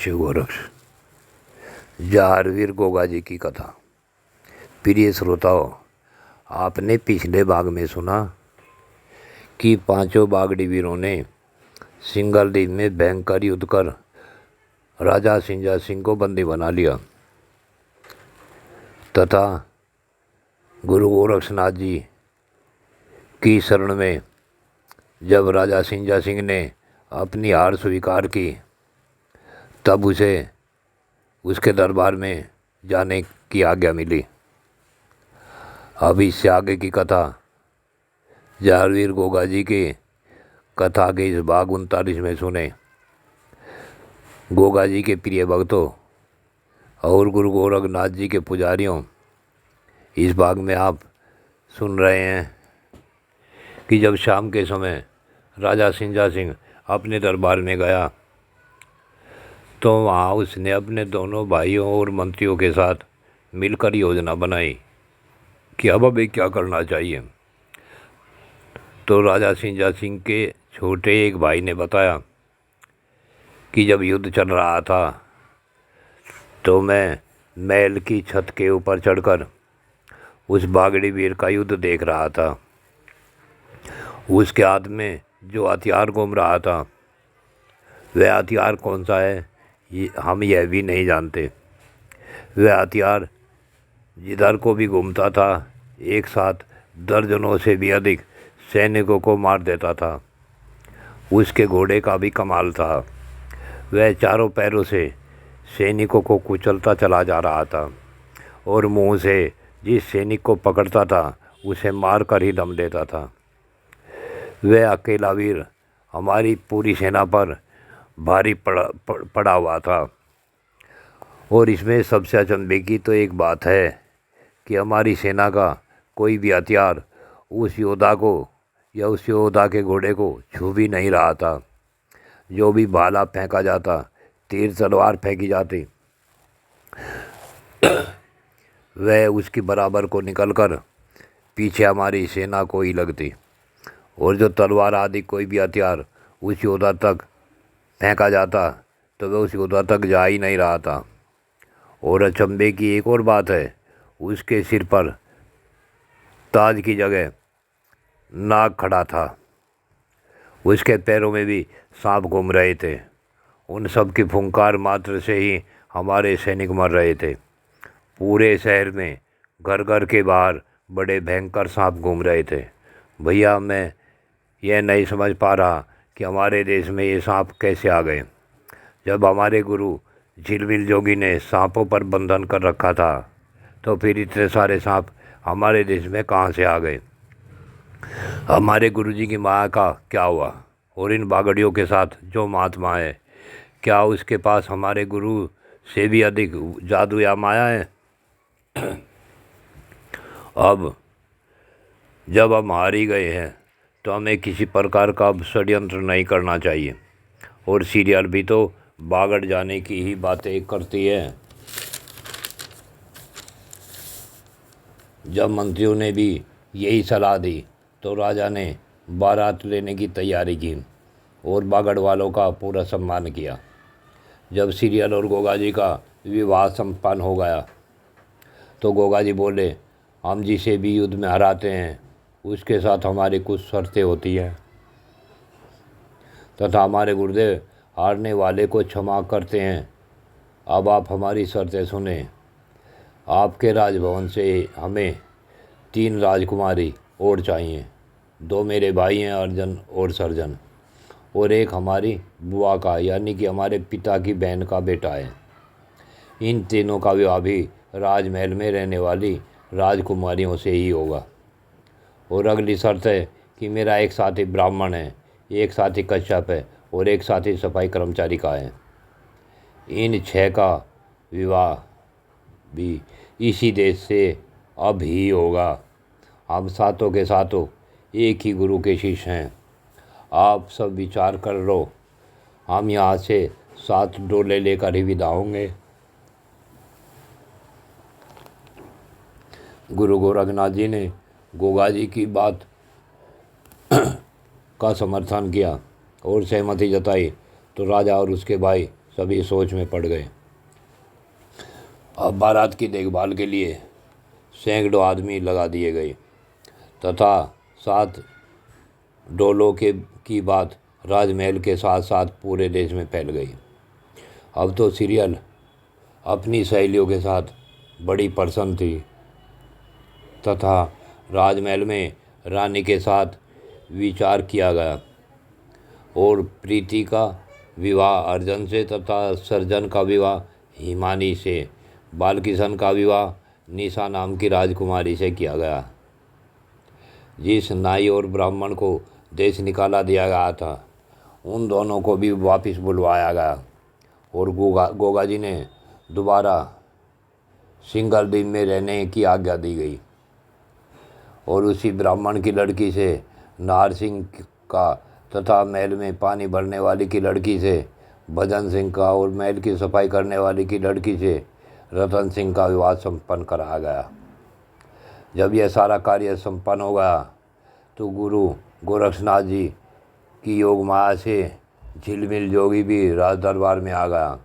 शिव गोरक्ष। जारवीर गोगा जी की कथा। प्रिय श्रोताओं, आपने पिछले भाग में सुना कि पांचों बागड़ी वीरों ने सिंगलदीप में भयंकर युद्ध कर राजा सिंजा सिंह को बंदी बना लिया तथा गुरु गोरक्षनाथ जी की शरण में जब राजा सिंजा सिंह ने अपनी हार स्वीकार की तब उसे उसके दरबार में जाने की आज्ञा मिली। अब इससे आगे की कथा जारवीर गोगा जी की कथा के इस भाग 39 में सुने। गोगा जी के प्रिय भक्तों और गुरु गोरखनाथ जी के पुजारियों, इस भाग में आप सुन रहे हैं कि जब शाम के समय राजा सिंजा सिंह अपने दरबार में गया तो वहाँ उसने अपने दोनों भाइयों और मंत्रियों के साथ मिलकर योजना बनाई कि अब हमें क्या करना चाहिए। तो राजा सिंजा सिंह के छोटे एक भाई ने बताया कि जब युद्ध चल रहा था तो मैं महल की छत के ऊपर चढ़कर उस बागड़ी वीर का युद्ध देख रहा था। उसके हाथ में जो हथियार घूम रहा था वह हथियार कौन सा है हम यह भी नहीं जानते। वह हथियार जिधर को भी घूमता था एक साथ दर्जनों से भी अधिक सैनिकों को मार देता था। उसके घोड़े का भी कमाल था। वह चारों पैरों से सैनिकों को कुचलता चला जा रहा था और मुंह से जिस सैनिक को पकड़ता था उसे मार कर ही दम देता था। वह अकेला वीर हमारी पूरी सेना पर भारी पड़ा हुआ था। और इसमें सबसे अचंभे की तो एक बात है कि हमारी सेना का कोई भी हथियार उस योद्धा को या उस योद्धा के घोड़े को छू भी नहीं रहा था। जो भी भाला फेंका जाता, तीर तलवार फेंकी जाती, वह उसकी बराबर को निकलकर पीछे हमारी सेना को ही लगती। और जो तलवार आदि कोई भी हथियार उस योद्धा तक फेंका जाता तो वह उस योद्धा तक जा ही नहीं रहा था। और अचंभे की एक और बात है, उसके सिर पर ताज की जगह नाग खड़ा था। उसके पैरों में भी सांप घूम रहे थे। उन सब की फुंकार मात्र से ही हमारे सैनिक मर रहे थे। पूरे शहर में घर घर के बाहर बड़े भयंकर सांप घूम रहे थे। भैया, मैं यह नहीं समझ पा रहा कि हमारे देश में ये सांप कैसे आ गए। जब हमारे गुरु झिलमिल जोगी ने सांपों पर बंधन कर रखा था तो फिर इतने सारे सांप हमारे देश में कहाँ से आ गए। हमारे गुरुजी की माया का क्या हुआ। और इन बागड़ियों के साथ जो महात्मा है, क्या उसके पास हमारे गुरु से भी अधिक जादू या माया है। अब जब हम हार ही गए हैं तो हमें किसी प्रकार का षड्यंत्र नहीं करना चाहिए। और सीरियल भी तो बागड़ जाने की ही बातें करती है। जब मंत्रियों ने भी यही सलाह दी तो राजा ने बारात लेने की तैयारी की और बागड़ वालों का पूरा सम्मान किया। जब सीरियल और गोगा जी का विवाह संपन्न हो गया तो गोगा जी बोले, हम जिसे भी युद्ध में हराते हैं उसके साथ हमारी कुछ शर्तें होती हैं तथा हमारे गुरुदेव हारने वाले को क्षमा करते हैं। अब आप हमारी शर्तें सुने। आपके राजभवन से हमें 3 राजकुमारी और चाहिए। 2 मेरे भाई हैं, अर्जन और सर्जन, और एक हमारी बुआ का यानी कि हमारे पिता की बहन का बेटा है। इन तीनों का विवाह भी राजमहल में रहने वाली राजकुमारियों से ही होगा। और अगली शर्त है कि मेरा एक साथी ब्राह्मण है, एक साथी कश्यप है और एक साथी सफाई कर्मचारी का है। इन 6 का विवाह भी इसी देश से अब ही होगा। हम सातों के सातों एक ही गुरु के शिष्य हैं। आप सब विचार कर लो। हम यहाँ से 7 डोले लेकर ही विदा होंगे। गुरु गोरखनाथ जी ने गोगा जी की बात का समर्थन किया और सहमति जताई तो राजा और उसके भाई सभी सोच में पड़ गए। अब बारात की देखभाल के लिए सैकड़ों आदमी लगा दिए गए तथा 7 डोलों की बात राजमहल के साथ साथ पूरे देश में फैल गई। अब तो सीरियल अपनी सहेलियों के साथ बड़ी प्रसन्न थी तथा राजमहल में रानी के साथ विचार किया गया और प्रीति का विवाह अर्जुन से तथा सर्जन का विवाह हिमानी से, बालकिशन का विवाह निशा नाम की राजकुमारी से किया गया। जिस नाई और ब्राह्मण को देश निकाला दिया गया था उन दोनों को भी वापस बुलवाया गया और गोगा जी ने दोबारा सिंगल दिन में रहने की आज्ञा दी गई और उसी ब्राह्मण की लड़की से नार सिंह का तथा महल में पानी भरने वाली की लड़की से भजन सिंह का और महल की सफाई करने वाली की लड़की से रतन सिंह का विवाह संपन्न कराया गया। जब यह सारा कार्य संपन्न हो गया तो गुरु गोरक्षनाथ जी की योग माया से झिलमिल जोगी भी राज दरबार में आ गया।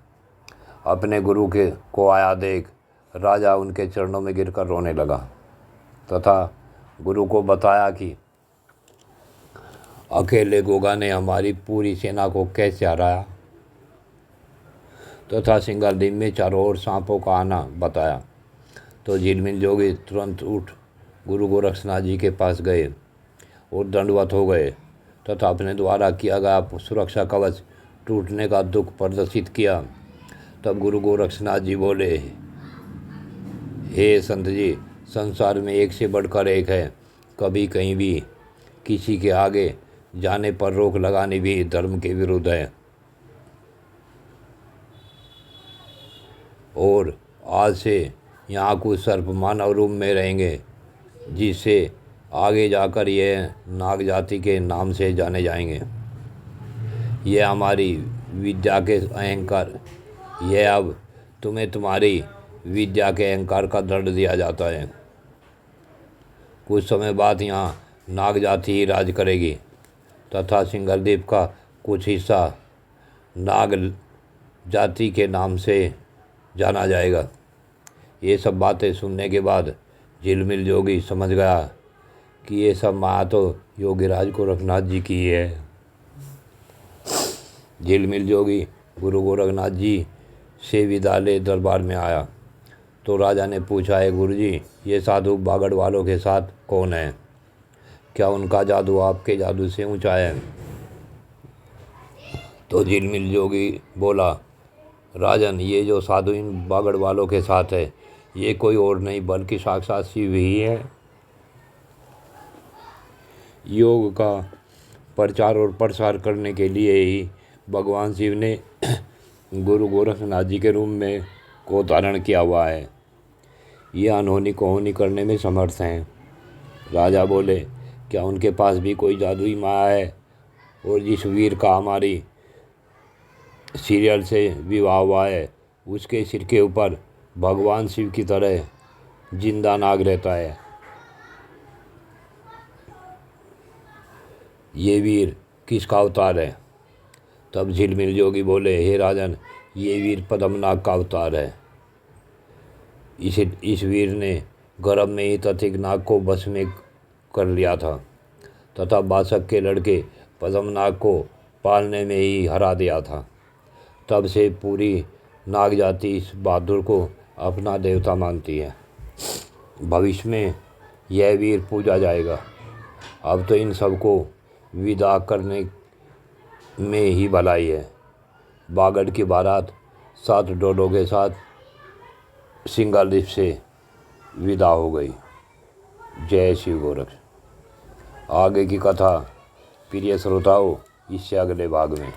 अपने गुरु को आया देख राजा उनके चरणों में गिरकर रोने लगा तथा गुरु को बताया कि अकेले गोगा ने हमारी पूरी सेना को कैसे हराया तथा सिंगल दिन में चारों ओर सांपों का आना बताया। तो झिलमिल जोगी तुरंत उठ गुरु गोरक्षनाथ जी के पास गए और दंडवत हो गए तथा अपने द्वारा किया गया सुरक्षा कवच टूटने का दुख प्रदर्शित किया। तब गुरु गोरक्षनाथ जी बोले, हे संत जी, संसार में एक से बढ़कर एक है। कभी कहीं भी किसी के आगे जाने पर रोक लगाने भी धर्म के विरुद्ध है और आज से यहाँ कुछ सर्प मानव रूप में रहेंगे जिससे आगे जाकर यह नाग जाति के नाम से जाने जाएंगे। यह हमारी विद्या के अहंकार, यह अब तुम्हें तुम्हारी विद्या के अहंकार का दंड दिया जाता है। कुछ समय बाद यहाँ नाग जाति ही राज करेगी तथा सिंगलद्वीप का कुछ हिस्सा नाग जाति के नाम से जाना जाएगा। ये सब बातें सुनने के बाद झिलमिल जोगी समझ गया कि ये सब माया तो योगीराज गोरखनाथ जी की है। झिलमिल जोगी गुरु गोरखनाथ जी से विदा ले दरबार में आया तो राजा ने पूछा, है गुरु जी, ये साधु बागड़ वालों के साथ कौन है? क्या उनका जादू आपके जादू से ऊंचा है? तो झिलमिल जोगी बोला, राजन, ये जो साधु इन बागड़ वालों के साथ है ये कोई और नहीं बल्कि साक्षात शिव ही है। योग का प्रचार और प्रसार करने के लिए ही भगवान शिव ने गुरु गोरखनाथ जी के रूप में को धारण किया हुआ है। ये अनहोनी को होनी करने में समर्थ हैं। राजा बोले, क्या उनके पास भी कोई जादुई माया है? और जिस वीर का हमारी सीरियल से विवाह हुआ है उसके सिर के ऊपर भगवान शिव की तरह जिंदा नाग रहता है। ये वीर किसका अवतार है? तब झिलमिल जोगी बोले, हे राजन, ये वीर पद्मनाग का अवतार है। इस वीर ने गर्भ में ही तथिक नाग को बस में कर लिया था तथा बासक के लड़के पद्मनाग को पालने में ही हरा दिया था। तब से पूरी नाग जाति इस बहादुर को अपना देवता मानती है। भविष्य में यह वीर पूजा जाएगा। अब तो इन सबको विदा करने में ही भलाई है। बागड़ की बारात 7 डोलों के साथ सिंगलद्वीप से विदा हो गई। जय शिव गोरक्ष। आगे की कथा प्रिय श्रोताओं इससे अगले भाग में।